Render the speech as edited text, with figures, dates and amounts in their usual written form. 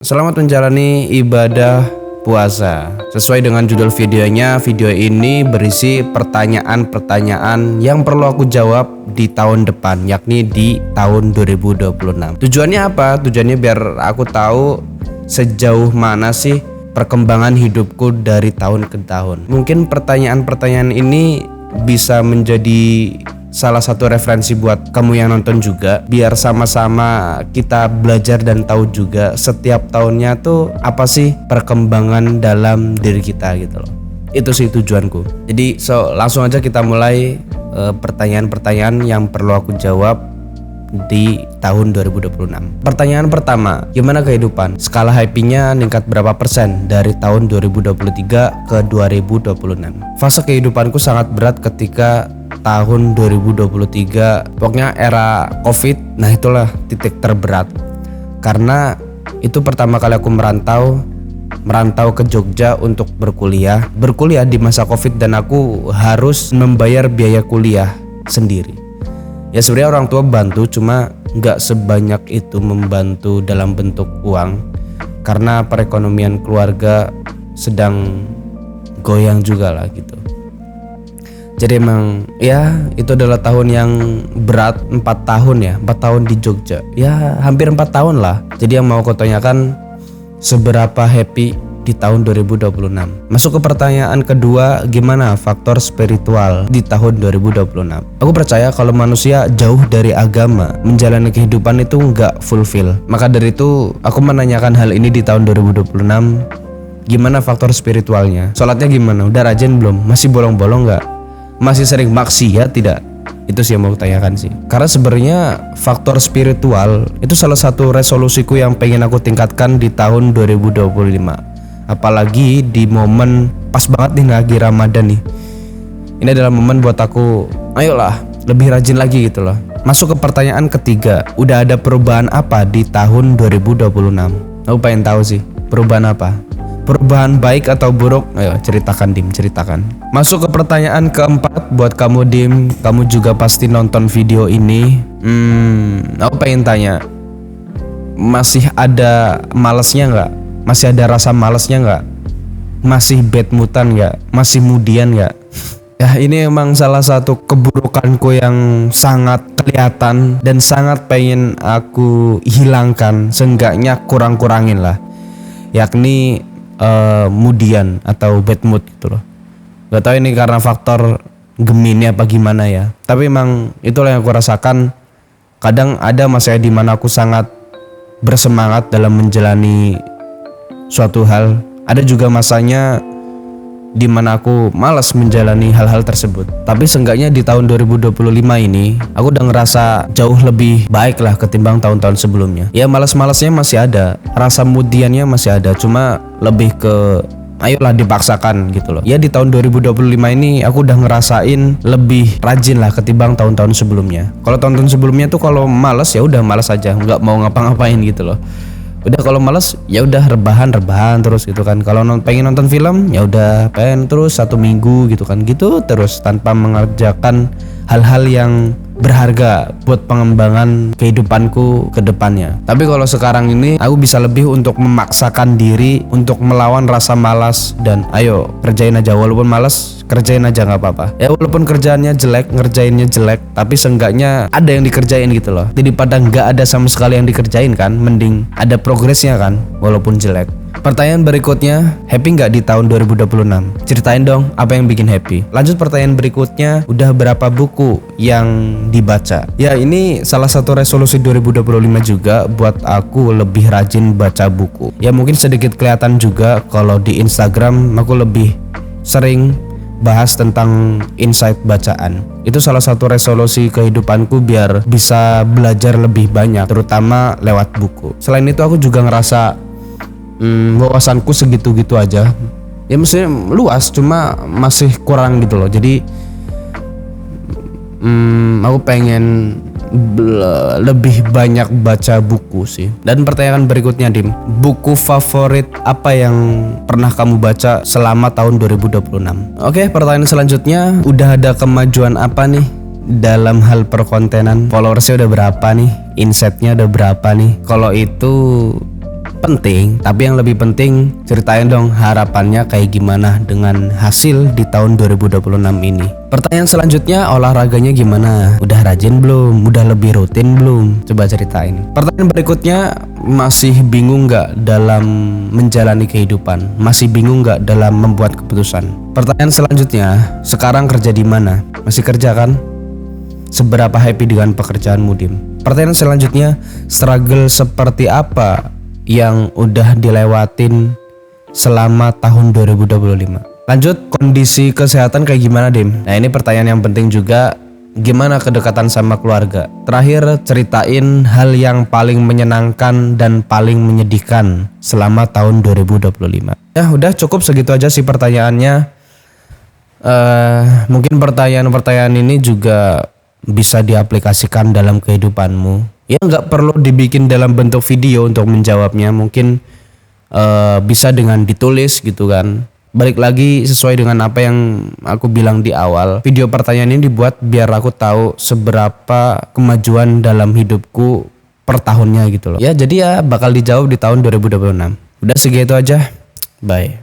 Selamat menjalani ibadah puasa. Sesuai dengan judul videonya, video ini berisi pertanyaan-pertanyaan yang perlu aku jawab di tahun depan, yakni di tahun 2026. Tujuannya apa? Tujuannya biar aku tahu sejauh mana sih perkembangan hidupku dari tahun ke tahun. Mungkin pertanyaan-pertanyaan ini bisa menjadi salah satu referensi buat kamu yang nonton juga, biar sama-sama kita belajar dan tahu juga setiap tahunnya tuh apa sih perkembangan dalam diri kita gitu loh. Itu sih tujuanku. Jadi langsung aja kita mulai pertanyaan-pertanyaan yang perlu aku jawab di tahun 2026. Pertanyaan pertama, gimana kehidupan? Skala happy-nya meningkat berapa persen dari tahun 2023 ke 2026? Fase kehidupanku sangat berat ketika tahun 2023, pokoknya era Covid. Nah itulah titik terberat, karena itu pertama kali aku merantau ke Jogja untuk berkuliah di masa Covid, dan aku harus membayar biaya kuliah sendiri. Ya sebenarnya orang tua bantu, cuma nggak sebanyak itu membantu dalam bentuk uang, karena perekonomian keluarga sedang goyang juga lah gitu. Jadi emang ya itu adalah tahun yang berat. 4 tahun di Jogja, ya hampir 4 tahun lah. Jadi yang mau aku tanyakan, seberapa happy di tahun 2026? Masuk ke pertanyaan kedua, gimana faktor spiritual di tahun 2026? Aku percaya kalau manusia jauh dari agama, menjalani kehidupan itu nggak fulfill. Maka dari itu aku menanyakan hal ini di tahun 2026. Gimana faktor spiritualnya? Sholatnya gimana? Udah rajin belum? Masih bolong-bolong nggak? Masih sering maksiat tidak? Itu sih yang mau tanyakan sih. Karena sebenarnya faktor spiritual itu salah satu resolusiku yang pengen aku tingkatkan di tahun 2025. Apalagi di momen pas banget nih lagi Ramadan nih. Ini adalah momen buat aku, ayolah lebih rajin lagi gitu loh. Masuk ke pertanyaan ketiga, udah ada perubahan apa di tahun 2026? Aku pengen tahu sih, perubahan apa? Perubahan baik atau buruk? Ayo ceritakan Dim, ceritakan. Masuk ke pertanyaan keempat buat kamu Dim, kamu juga pasti nonton video ini. Aku pengen tanya, masih ada malesnya nggak? Masih ada rasa malesnya nggak? Masih bad moodan nggak? Masih mudian nggak? Ya ini emang salah satu keburukanku yang sangat kelihatan dan sangat pengen aku hilangkan, seenggaknya kurang-kurangin lah, yakni mudian atau bad mood gitu loh. Gak tahu ini karena faktor Gemini apa gimana ya, tapi emang itulah yang aku rasakan. Kadang ada masa di mana aku sangat bersemangat dalam menjalani suatu hal, ada juga masanya di mana aku malas menjalani hal-hal tersebut. Tapi seenggaknya di tahun 2025 ini aku udah ngerasa jauh lebih baik lah ketimbang tahun-tahun sebelumnya. Ya malas-malasnya masih ada, rasa mudiannya masih ada, cuma lebih ke ayolah dipaksakan gitu loh. Ya di tahun 2025 ini aku udah ngerasain lebih rajin lah ketimbang tahun-tahun sebelumnya. Kalau tahun-tahun sebelumnya tuh kalau malas ya udah malas aja, nggak mau ngapa-ngapain gitu loh. Udah kalau malas ya udah rebahan terus gitu kan. Kalau pengen nonton film ya udah pengen terus 1 minggu gitu kan, gitu terus tanpa mengerjakan hal-hal yang berharga buat pengembangan kehidupanku ke depannya. Tapi kalau sekarang ini aku bisa lebih untuk memaksakan diri untuk melawan rasa malas, dan ayo kerjain aja, walaupun malas kerjain aja nggak apa-apa. Ya walaupun kerjaannya jelek, ngerjainnya jelek, tapi seenggaknya ada yang dikerjain gitu loh. Jadi pada nggak ada sama sekali yang dikerjain kan, mending ada progresnya kan walaupun jelek. Pertanyaan berikutnya, happy nggak di tahun 2026? Ceritain dong apa yang bikin happy. Lanjut pertanyaan berikutnya, udah berapa buku yang dibaca? Ya ini salah satu resolusi 2025 juga buat aku lebih rajin baca buku. Ya mungkin sedikit kelihatan juga kalau di Instagram aku lebih sering bahas tentang insight bacaan. Itu salah satu resolusi kehidupanku biar bisa belajar lebih banyak, terutama lewat buku. Selain itu aku juga ngerasa wawasanku segitu-gitu aja. Ya maksudnya luas, cuma masih kurang gitu loh. Jadi aku pengen lebih banyak baca buku sih. Dan pertanyaan berikutnya Dim, buku favorit apa yang pernah kamu baca selama tahun 2026? Oke, pertanyaan selanjutnya, udah ada kemajuan apa nih dalam hal perkontenan? Followersnya udah berapa nih? Insightnya udah berapa nih? Kalau itu penting, tapi yang lebih penting ceritain dong harapannya kayak gimana dengan hasil di tahun 2026 ini. Pertanyaan selanjutnya, olahraganya gimana? Udah rajin belum? Udah lebih rutin belum? Coba ceritain. Pertanyaan berikutnya, masih bingung nggak dalam menjalani kehidupan? Masih bingung nggak dalam membuat keputusan? Pertanyaan selanjutnya, sekarang kerja di mana? Masih kerja kan? Seberapa happy dengan pekerjaanmu, Dim? Pertanyaan selanjutnya, struggle seperti apa yang udah dilewatin selama tahun 2025? Lanjut, kondisi kesehatan kayak gimana, Dim? Nah, ini pertanyaan yang penting juga. Gimana kedekatan sama keluarga? Terakhir, ceritain hal yang paling menyenangkan dan paling menyedihkan selama tahun 2025. Ya udah, cukup segitu aja sih pertanyaannya. Mungkin pertanyaan-pertanyaan ini juga bisa diaplikasikan dalam kehidupanmu. Ya nggak perlu dibikin dalam bentuk video untuk menjawabnya. Mungkin bisa dengan ditulis gitu kan. Balik lagi sesuai dengan apa yang aku bilang di awal. Video pertanyaan ini dibuat biar aku tahu seberapa kemajuan dalam hidupku per tahunnya gitu loh. Ya jadi ya bakal dijawab di tahun 2026. Udah segitu aja. Bye.